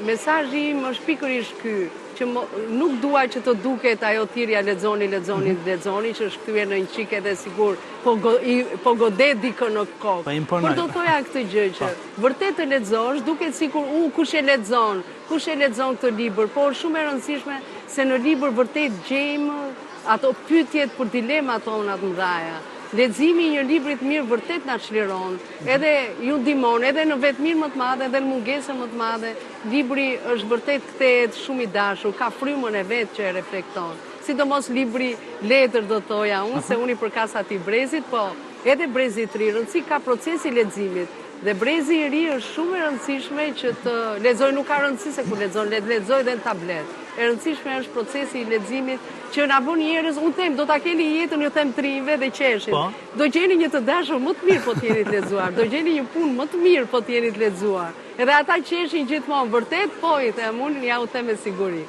Mesazhi im është pikërisht ky, që nuk dua që të duket ajo thirrja lexoni, që është kthyer në një çik edhe sigur po godet dikë në kokë. Por do thoja këtë gjë që vërtet të lexosh, duket sikur kush e lexon këtë libër, por shumë e rëndësishme se në libër vërtet gjejmë ato pyetjet për dilemat tona të mëdha. Leximi i një libri të mirë vërtet na çliron, edhe ju ndihmon, edhe në vetmirë më të madhe, edhe në mungesën më të madhe. Libri është vërtet kthehet shumë i dashur, ka frymën e vet që e reflekton. Sidomos libri letër do thoja unë, se unë i përkas atij brezit, po edhe brezi i ri, rëndësi ka procesi i leximit. Dhe brezi i ri është shumë e rëndësishme që të lexoj, nuk ka rëndësi se ku lexon, lexoj edhe në tablet. E rëndësishme është procesi i leximit që na bën njerëz, unë them, do ta keni jetën, ju them trive dhe qeshit. Do gjeni një të dashur më të mirë po të jeni të lexuar, do gjeni një punë më të mirë po të jeni të lexuar. Edhe ata qeshin gjithmonë, vërtet po i them, unë ja u them me siguri.